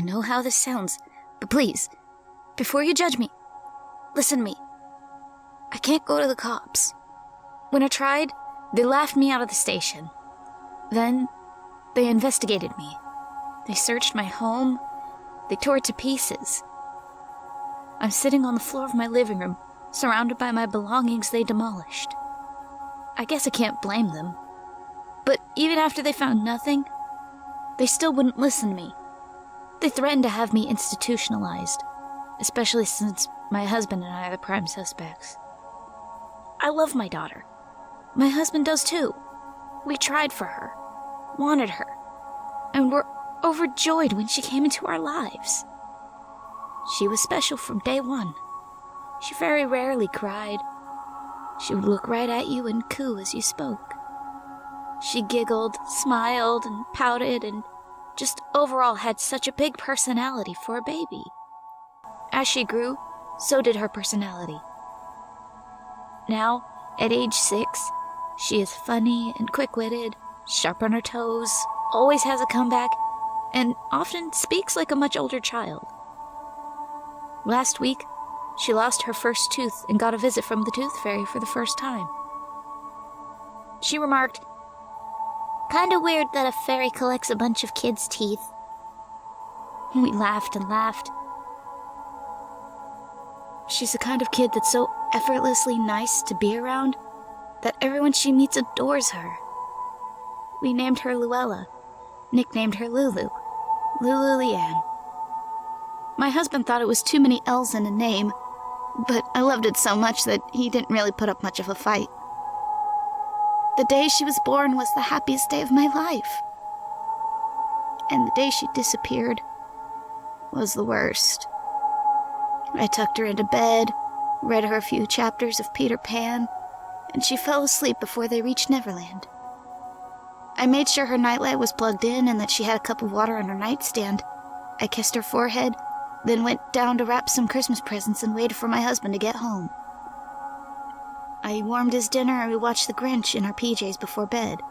know how this sounds, but please, before you judge me, listen to me. I can't go to the cops. When I tried, they laughed me out of the station. Then, they investigated me. They searched my home. They tore it to pieces. I'm sitting on the floor of my living room, surrounded by my belongings they demolished. I guess I can't blame them. But even after they found nothing, they still wouldn't listen to me. They threatened to have me institutionalized, especially since my husband and I are the prime suspects. I love my daughter. My husband does too. We tried for her, wanted her, and were overjoyed when she came into our lives. She was special from day one. She very rarely cried. She would look right at you and coo as you spoke. She giggled, smiled, and pouted, and just overall had such a big personality for a baby. As she grew, so did her personality. Now, at age 6, she is funny and quick-witted, sharp on her toes, always has a comeback, and often speaks like a much older child. Last week, she lost her first tooth and got a visit from the tooth fairy for the first time. She remarked, "Kinda weird that a fairy collects a bunch of kids' teeth." We laughed and laughed. She's the kind of kid that's so effortlessly nice to be around that everyone she meets adores her. We named her Luella, nicknamed her Lulu, Lulu Leanne. My husband thought it was too many L's in a name, but I loved it so much that he didn't really put up much of a fight. The day she was born was the happiest day of my life. And the day she disappeared was the worst. I tucked her into bed, read her a few chapters of Peter Pan, and she fell asleep before they reached Neverland. I made sure her nightlight was plugged in and that she had a cup of water on her nightstand. I kissed her forehead, then went down to wrap some Christmas presents and waited for my husband to get home. I warmed his dinner and we watched The Grinch in our PJs before bed.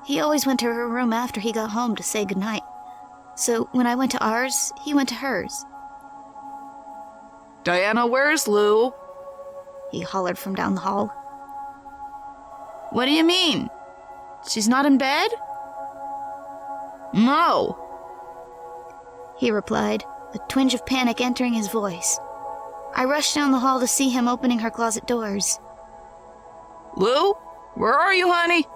He always went to her room after he got home to say goodnight, so when I went to ours, he went to hers. "Diana, where's Lou?" He hollered from down the hall. "What do you mean? She's not in bed?" "No," he replied, a twinge of panic entering his voice. I rushed down the hall to see him opening her closet doors. "Lou, where are you, honey?"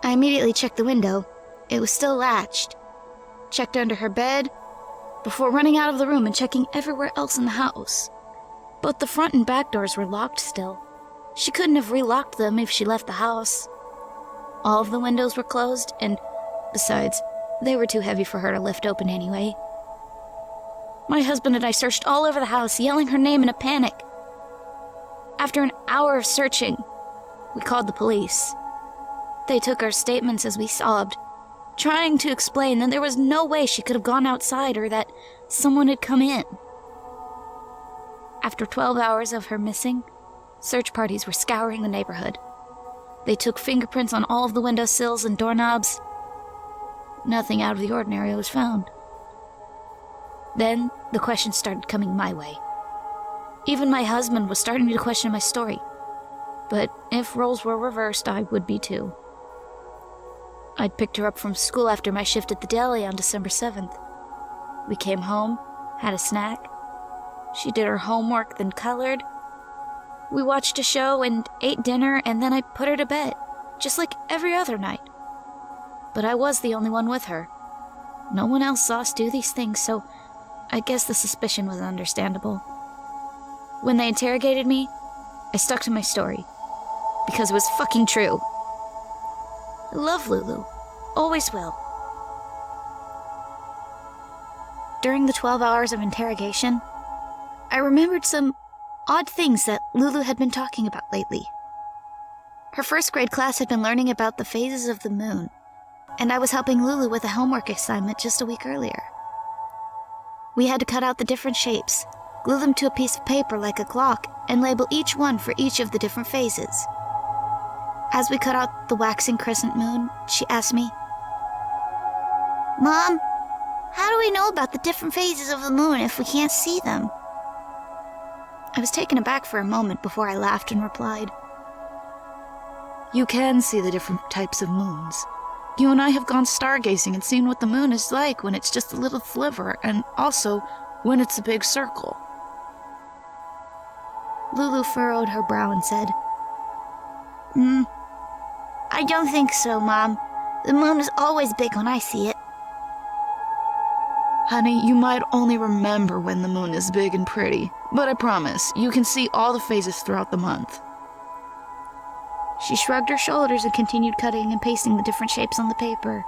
I immediately checked the window. It was still latched. Checked under her bed, before running out of the room and checking everywhere else in the house. Both the front and back doors were locked still. She couldn't have relocked them if she left the house. All of the windows were closed, and besides, they were too heavy for her to lift open anyway. My husband and I searched all over the house, yelling her name in a panic. After an hour of searching, we called the police. They took our statements as we sobbed, trying to explain that there was no way she could have gone outside or that someone had come in. After 12 hours of her missing, search parties were scouring the neighborhood. They took fingerprints on all of the windowsills and doorknobs. Nothing out of the ordinary was found. Then the questions started coming my way. Even my husband was starting to question my story. But if roles were reversed, I would be too. I'd picked her up from school after my shift at the deli on December 7th. We came home, had a snack. She did her homework, then colored. We watched a show and ate dinner, and then I put her to bed, just like every other night. But I was the only one with her. No one else saw us do these things, so I guess the suspicion was understandable. When they interrogated me, I stuck to my story, because it was fucking true. I love Lulu. Always will. During the 12 hours of interrogation, I remembered some odd things that Lulu had been talking about lately. Her first grade class had been learning about the phases of the moon, and I was helping Lulu with a homework assignment just a week earlier. We had to cut out the different shapes, glue them to a piece of paper like a clock, and label each one for each of the different phases. As we cut out the waxing crescent moon, she asked me, "Mom, How do we know about the different phases of the moon if we can't see them? I was taken aback for a moment before I laughed and replied, You can see the different types of moons. You and I have gone stargazing and seen what the moon is like when it's just a little sliver, and also when it's a big circle. Lulu furrowed her brow and said, I don't think so, Mom. The moon is always big when I see it. Honey, you might only remember when the moon is big and pretty, but I promise, you can see all the phases throughout the month. She shrugged her shoulders and continued cutting and pasting the different shapes on the paper.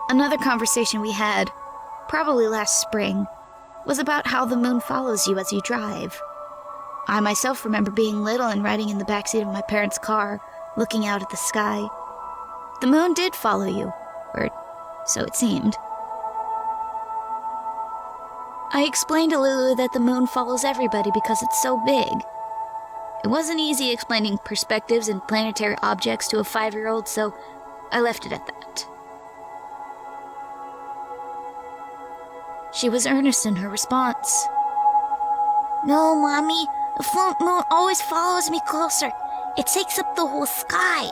Another conversation we had, probably last spring, was about how the moon follows you as you drive. I myself remember being little and riding in the backseat of my parents' car, looking out at the sky. The moon did follow you, or so it seemed. I explained to Lulu that the moon follows everybody because it's so big. It wasn't easy explaining perspectives and planetary objects to a 5-year-old, so I left it at that. She was earnest in her response. No, Mommy. The full moon always follows me closer. It takes up the whole sky.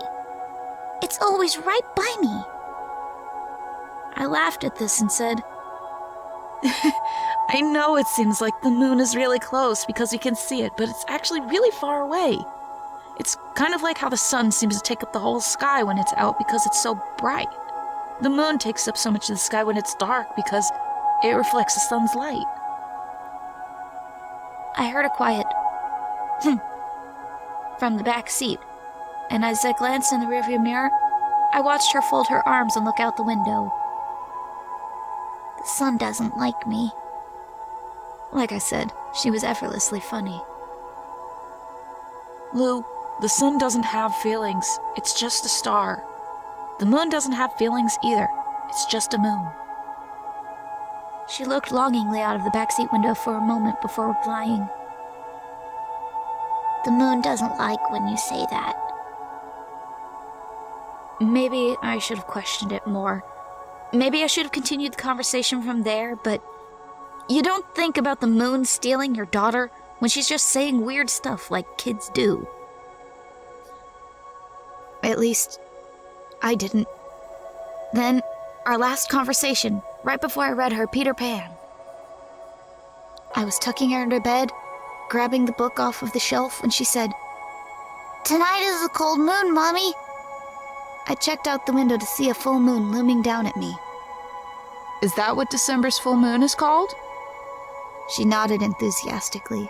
It's always right by me. I laughed at this and said, I know it seems like the moon is really close because you can see it, but it's actually really far away. It's kind of like how the sun seems to take up the whole sky when it's out because it's so bright. The moon takes up so much of the sky when it's dark because it reflects the sun's light. I heard a quiet from the back seat, and as I glanced in the rearview mirror, I watched her fold her arms and look out the window. The sun doesn't like me. Like I said, she was effortlessly funny. Lou, the sun doesn't have feelings. It's just a star. The moon doesn't have feelings either. It's just a moon. She looked longingly out of the backseat window for a moment before replying. The moon doesn't like when you say that. Maybe I should have questioned it more. Maybe I should have continued the conversation from there, but you don't think about the moon stealing your daughter when she's just saying weird stuff like kids do. At least, I didn't. Then, our last conversation, right before I read her Peter Pan. I was tucking her into bed, grabbing the book off of the shelf, when she said, Tonight is a cold moon, Mommy. I checked out the window to see a full moon looming down at me. Is that what December's full moon is called? She nodded enthusiastically.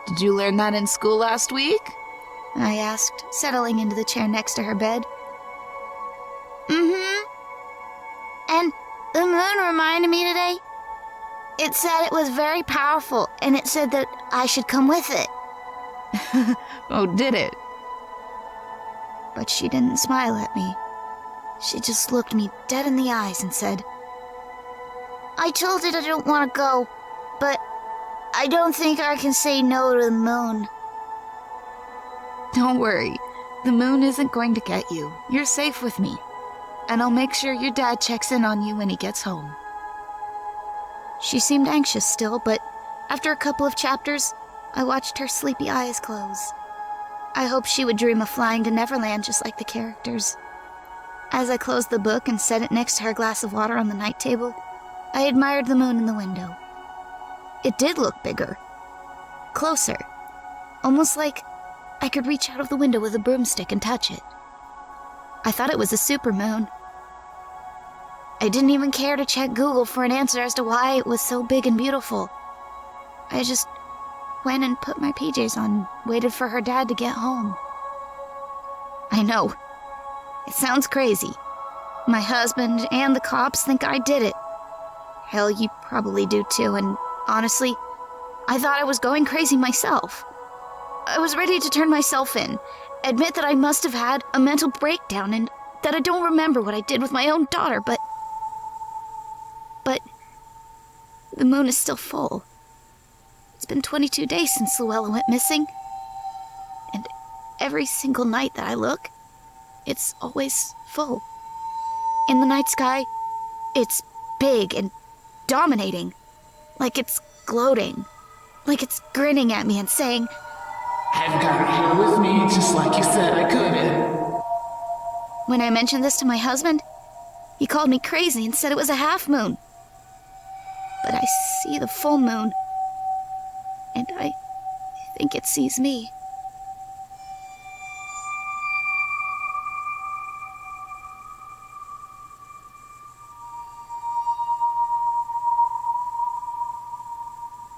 Did you learn that in school last week? I asked, settling into the chair next to her bed. And the moon reminded me today. It said it was very powerful, and it said that I should come with it. Oh, did it? But she didn't smile at me. She just looked me dead in the eyes and said, I told it I don't want to go, but I don't think I can say no to the moon. Don't worry. The moon isn't going to get you. You're safe with me. And I'll make sure your dad checks in on you when he gets home. She seemed anxious still, but after a couple of chapters, I watched her sleepy eyes close. I hoped she would dream of flying to Neverland just like the characters. As I closed the book and set it next to her glass of water on the night table, I admired the moon in the window. It did look bigger. Closer. Almost like I could reach out of the window with a broomstick and touch it. I thought it was a supermoon. I didn't even care to check Google for an answer as to why it was so big and beautiful. I just went and put my PJs on and waited for her dad to get home. I know. It sounds crazy. My husband and the cops think I did it. Hell, you probably do too, and honestly, I thought I was going crazy myself. I was ready to turn myself in, admit that I must have had a mental breakdown and that I don't remember what I did with my own daughter, but the moon is still full. It's been 22 days since Luella went missing, and every single night that I look, it's always full. In the night sky, it's big and dominating. Like it's gloating. Like it's grinning at me and saying, I've got her here with me, just like you said I could. When I mentioned this to my husband, he called me crazy and said it was a half moon. But I see the full moon, and I think it sees me.